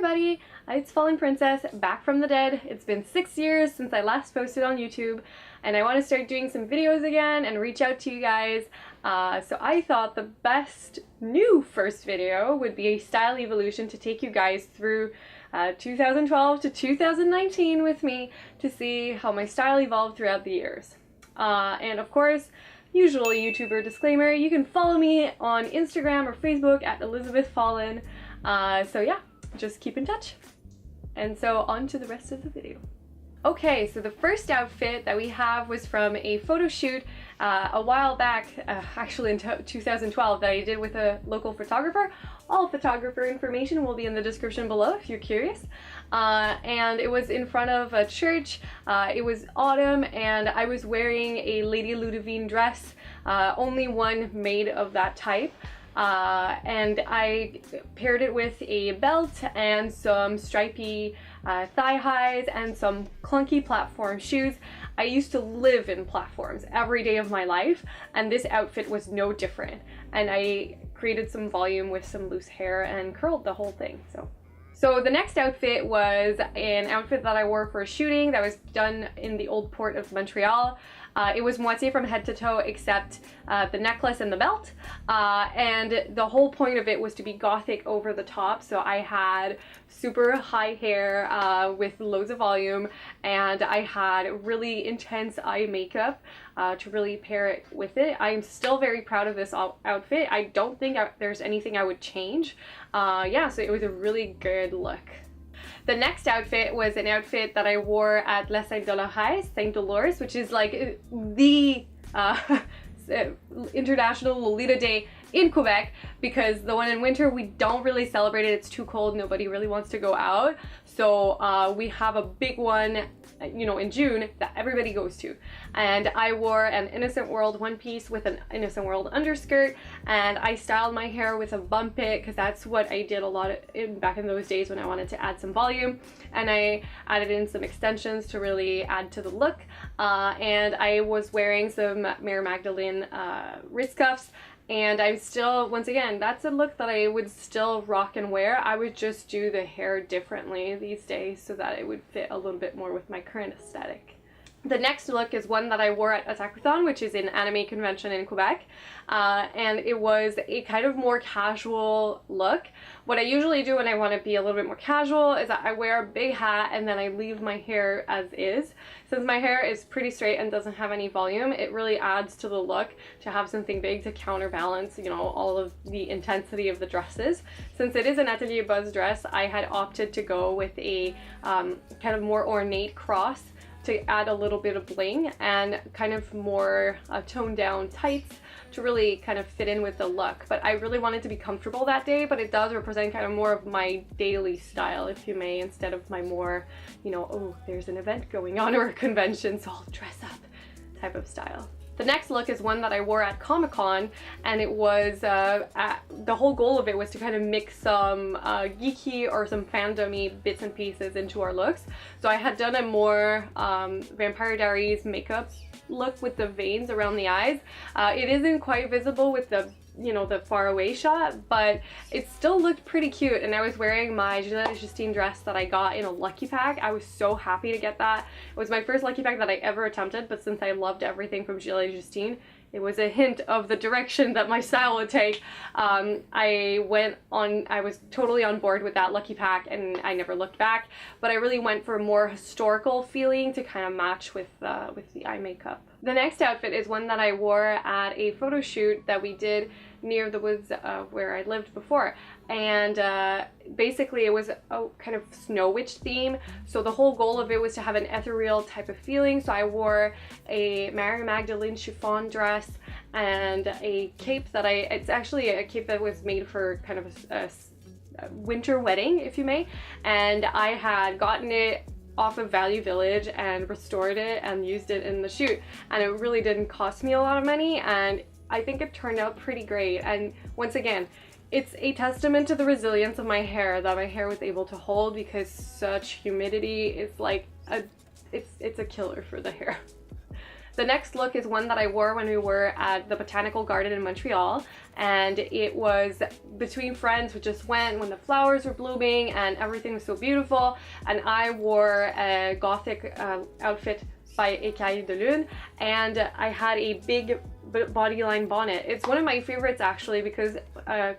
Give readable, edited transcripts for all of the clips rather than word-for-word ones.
everybody, it's Fallen Princess, back from the dead. It's been 6 years since I last posted on YouTube, and I want to start doing some videos again and reach out to you guys. So I thought the best new first video would be a style evolution to take you guys through 2012 to 2019 with me to see how my style evolved throughout the years. And of course, usual YouTuber disclaimer, you can follow me on Instagram or Facebook at Elizabeth Fallen. So yeah, just keep in touch. And so on to the rest of the video. Okay, so the first outfit that we have was from a photo shoot a while back, actually in 2012, that I did with a local photographer. All photographer information will be in the description below if you're curious. And it was in front of a church. It was autumn and I was wearing a Lady Ludovine dress, only one made of that type. And I paired it with a belt and some stripy thigh highs and some clunky platform shoes. I used to live in platforms every day of my life, and this outfit was no different. And I created some volume with some loose hair and curled the whole thing. So the next outfit was an outfit that I wore for a shooting that was done in the old port of Montreal. It was moitié from head to toe except the necklace and the belt. And the whole point of it was to be gothic over the top. So I had super high hair with loads of volume, and I had really intense eye makeup to really pair it with it. I'm still very proud of this outfit. I don't think there's anything I would change. Yeah, so it was a really good look. The next outfit was an outfit that I wore at La Saint Dolores, Saint Dolores, which is like the International Lolita Day in Quebec, because the one in winter we don't really celebrate it. It's too cold, nobody really wants to go out. So we have a big one, you know, in June that everybody goes to. And I wore an Innocent World one piece with an Innocent World underskirt, and I styled my hair with a bump it because that's what I did a lot back in those days when I wanted to add some volume. And I added in some extensions to really add to the look. And I was wearing some Mary Magdalene wrist cuffs. And I'm still, once again, that's a look that I would still rock and wear. I would just do the hair differently these days so that it would fit a little bit more with my current aesthetic. The next look is one that I wore at Attack-a-thon, which is an anime convention in Quebec. And it was a kind of more casual look. What I usually do when I want to be a little bit more casual is that I wear a big hat and then I leave my hair as is. Since my hair is pretty straight and doesn't have any volume, it really adds to the look to have something big to counterbalance, you know, all of the intensity of the dresses. Since it is an Atelier Buzz dress, I had opted to go with a kind of more ornate cross to add a little bit of bling and kind of more toned down tights to really kind of fit in with the look. But I really wanted to be comfortable that day, but it does represent kind of more of my daily style, if you may, instead of my more, you know, oh, there's an event going on or a convention, so I'll dress up type of style. The next look is one that I wore at Comic-Con, and it was, the whole goal of it was to kind of mix some geeky or some fandom-y bits and pieces into our looks. So I had done a more Vampire Diaries makeup look with the veins around the eyes. It isn't quite visible with the, you know, the far away shot, but it still looked pretty cute. And I was wearing my Gilles Justine dress that I got in a lucky pack. I was so happy to get that. It was my first lucky pack that I ever attempted, but since I loved everything from Gilles Justine, it was a hint of the direction that my style would take. I was totally on board with that lucky pack and I never looked back, but I really went for a more historical feeling to kind of match with the eye makeup. The next outfit is one that I wore at a photo shoot that we did near the woods where I lived before. And basically it was a kind of snow witch theme. So the whole goal of it was to have an ethereal type of feeling. So I wore a Mary Magdalene chiffon dress and a cape that it's actually a cape that was made for kind of a winter wedding, if you may. And I had gotten it off of Value Village and restored it and used it in the shoot. And it really didn't cost me a lot of money, and I think it turned out pretty great. And once again, it's a testament to the resilience of my hair that my hair was able to hold, because such humidity is like it's a killer for the hair. The next look is one that I wore when we were at the Botanical Garden in Montreal, and it was between friends. We just went when the flowers were blooming and everything was so beautiful, and I wore a gothic outfit by Écailles de Lune, and I had a big bodyline bonnet. It's one of my favorites actually, because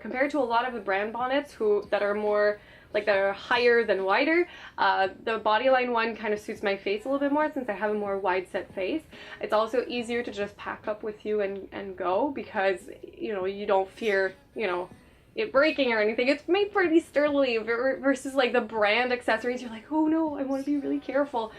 compared to a lot of the brand bonnets that are more like they're higher than wider, the bodyline one kind of suits my face a little bit more since I have a more wide set face. It's also easier to just pack up with you and go, because you know, you don't fear, you know, it breaking or anything. It's made pretty sturdily versus like the brand accessories. You're like, oh no, I want to be really careful.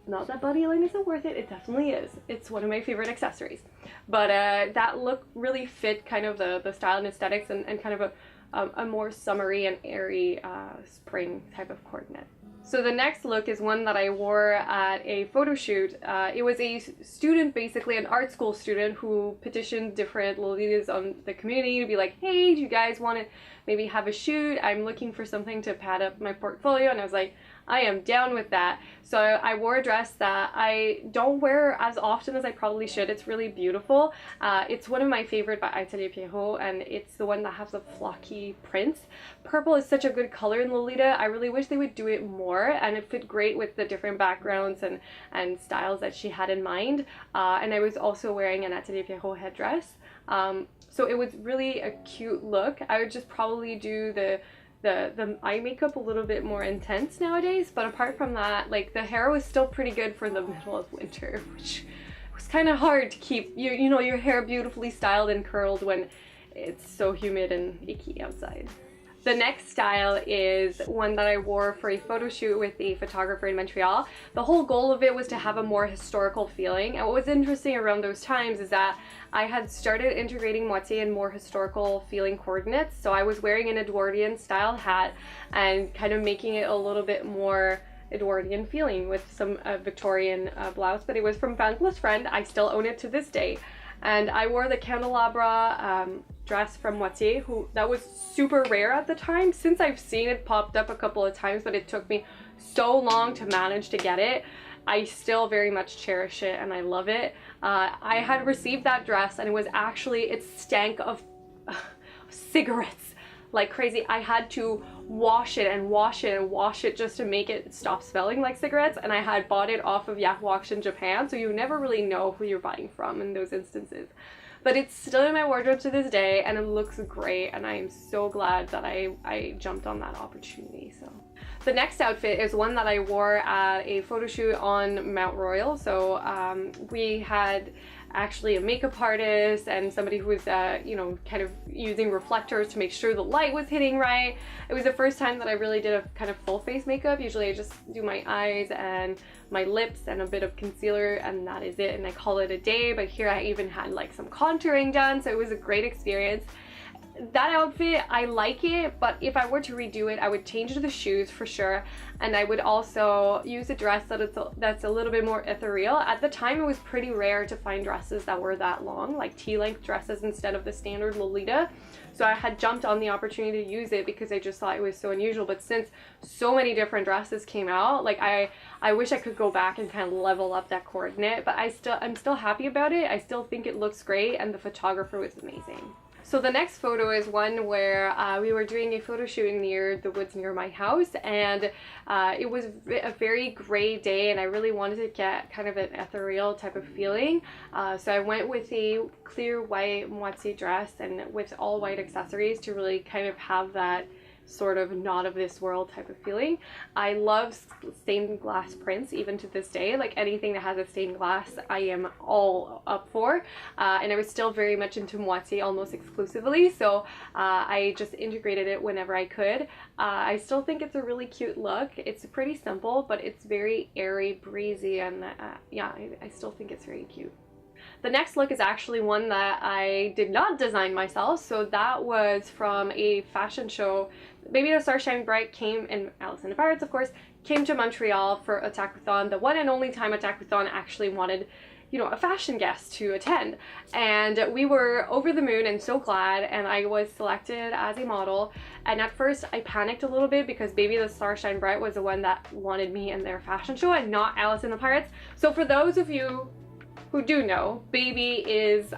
Not that bodyline isn't worth it, it definitely is. It's one of my favorite accessories. But that look really fit kind of the style and aesthetics, and kind of a more summery and airy spring type of coordinate. So the next look is one that I wore at a photo shoot. It was a student, basically an art school student, who petitioned different Lolitas on the community to be like, hey, do you guys want to maybe have a shoot? I'm looking for something to pad up my portfolio. And I was like, I am down with that. So I wore a dress that I don't wear as often as I probably should. It's really beautiful. It's one of my favorite by Atelier, and it's the one that has the flocky prints. Purple is such a good color in Lolita. I really wish they would do it more, and it fit great with the different backgrounds and styles that she had in mind. And I was also wearing an Atelier headdress. So it was really a cute look. I would just probably do the eye makeup a little bit more intense nowadays, but apart from that, like, the hair was still pretty good for the middle of winter, which was kind of hard to keep you know, your hair beautifully styled and curled when it's so humid and icky outside. The next style is one that I wore for a photo shoot with a photographer in Montreal. The whole goal of it was to have a more historical feeling, and what was interesting around those times is that I had started integrating moitié and more historical feeling coordinates. So I was wearing an Edwardian style hat and kind of making it a little bit more Edwardian feeling with some Victorian blouse, but it was from Boundless Friend. I still own it to this day. And I wore the candelabra dress from Moitié, that was super rare at the time. Since I've seen it popped up a couple of times, but it took me so long to manage to get it. I still very much cherish it and I love it. I had received that dress and it stank of cigarettes like crazy. I had to wash it and wash it and wash it just to make it stop smelling like cigarettes, and I had bought it off of Yahoo Auction Japan, so you never really know who you're buying from in those instances. But it's still in my wardrobe to this day and it looks great, and I am so glad that I jumped on that opportunity. So the next outfit is one that I wore at a photo shoot on Mount Royal. So we had actually a makeup artist and somebody who was you know, kind of using reflectors to make sure the light was hitting right. It was the first time that I really did a kind of full face makeup. Usually I just do my eyes and my lips and a bit of concealer and that is it, and I call it a day. But here I even had like some contouring done, so it was a great experience. That outfit, I like it, but if I were to redo it, I would change the shoes for sure, and I would also use a dress that's a little bit more ethereal. At the time, it was pretty rare to find dresses that were that long, like T-length dresses instead of the standard Lolita. So I had jumped on the opportunity to use it because I just thought it was so unusual. But since so many different dresses came out, like I wish I could go back and kind of level up that coordinate, but I'm still happy about it. I still think it looks great, and the photographer was amazing. So the next photo is one where we were doing a photo shoot near the woods near my house, and it was a very gray day and I really wanted to get kind of an ethereal type of feeling. So I went with a clear white moitié dress and with all white accessories to really kind of have that sort of not of this world type of feeling. I love stained glass prints even to this day. Like anything that has a stained glass I am all up for, and I was still very much into moitié almost exclusively, so I just integrated it whenever I could. I still think it's a really cute look. It's pretty simple, but it's very airy, breezy, and yeah, I still think it's very cute. The next look is actually one that I did not design myself, so that was from a fashion show. Baby the Star Shine Bright came, and Alice in the Pirates of course, came to Montreal for Otakuthon, the one and only time Otakuthon actually wanted, you know, a fashion guest to attend. And we were over the moon and so glad, and I was selected as a model. And at first I panicked a little bit because Baby the Star Shine Bright was the one that wanted me in their fashion show and not Alice in the Pirates. So for those of you who do know, Baby is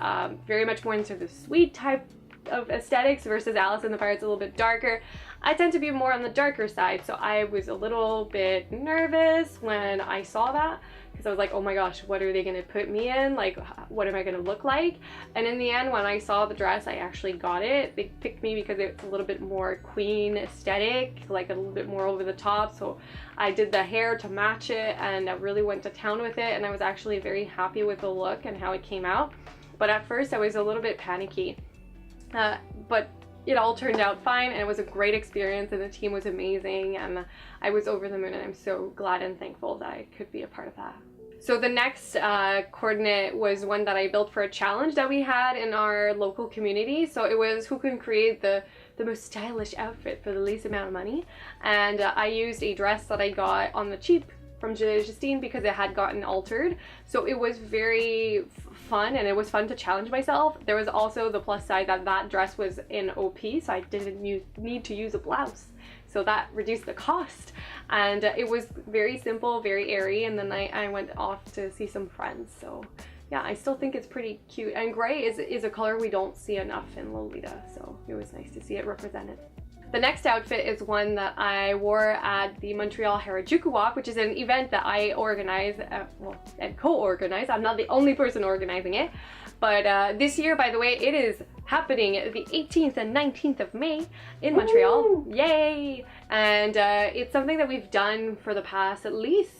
very much more into the sweet type of aesthetics versus Alice in the Fire's a little bit darker. I tend to be more on the darker side, so I was a little bit nervous when I saw that, because I was like, oh my gosh, what are they gonna put me in? Like, what am I gonna look like? And in the end, when I saw the dress, I actually got it. They picked me because it's a little bit more queen aesthetic, like a little bit more over the top, so I did the hair to match it, and I really went to town with it, and I was actually very happy with the look and how it came out. But at first, I was a little bit panicky. But it all turned out fine, and it was a great experience, and the team was amazing, and I was over the moon, and I'm so glad and thankful that I could be a part of that. So the next coordinate was one that I built for a challenge that we had in our local community. So it was who can create the most stylish outfit for the least amount of money, and I used a dress that I got on the cheap from Justine because it had gotten altered. So it was very fun, and it was fun to challenge myself. There was also the plus side that that dress was in OP, so I didn't need to use a blouse. So that reduced the cost, and it was very simple, very airy, and then I went off to see some friends. So yeah, I still think it's pretty cute, and gray is a color we don't see enough in Lolita, so it was nice to see it represented. The next outfit is one that I wore at the Montreal Harajuku walk, which is an event that I organize, and co-organize. I'm not the only person organizing it, but this year, by the way, it is happening the 18th and 19th of May in Montreal. Ooh. Yay! And it's something that we've done for the past at least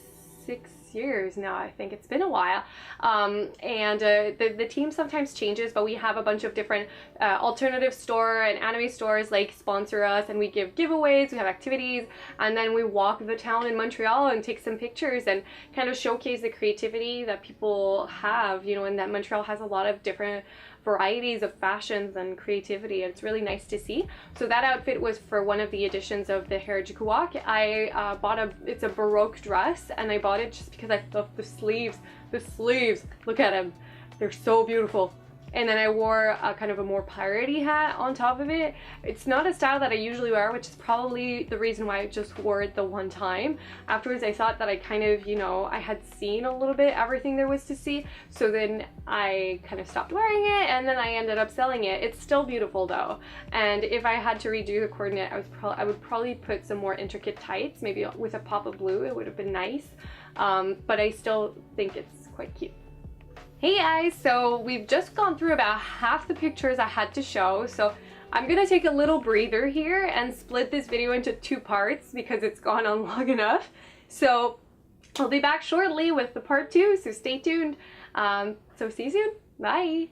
6 years now. I think it's been a while, and the team sometimes changes, but we have a bunch of different alternative store and anime stores like sponsor us, and we give giveaways, we have activities, and then we walk the town in Montreal and take some pictures and kind of showcase the creativity that people have, you know, and that Montreal has a lot of different varieties of fashions and creativity. It's really nice to see. So that outfit was for one of the editions of the Harajuku walk. I bought it's a Baroque dress, and I bought it just because I thought the sleeves, look at them, they're so beautiful. And then I wore a kind of a more piratey hat on top of it. It's not a style that I usually wear, which is probably the reason why I just wore it the one time. Afterwards, I thought that I kind of, you know, I had seen a little bit everything there was to see. So then I kind of stopped wearing it, and then I ended up selling it. It's still beautiful though. And if I had to redo the coordinate, I would probably put some more intricate tights, maybe with a pop of blue. It would have been nice. But I still think it's quite cute. Hey guys, so we've just gone through about half the pictures I had to show, so I'm gonna take a little breather here and split this video into 2 parts because it's gone on long enough. So I'll be back shortly with the part 2, so stay tuned. So see you soon. Bye!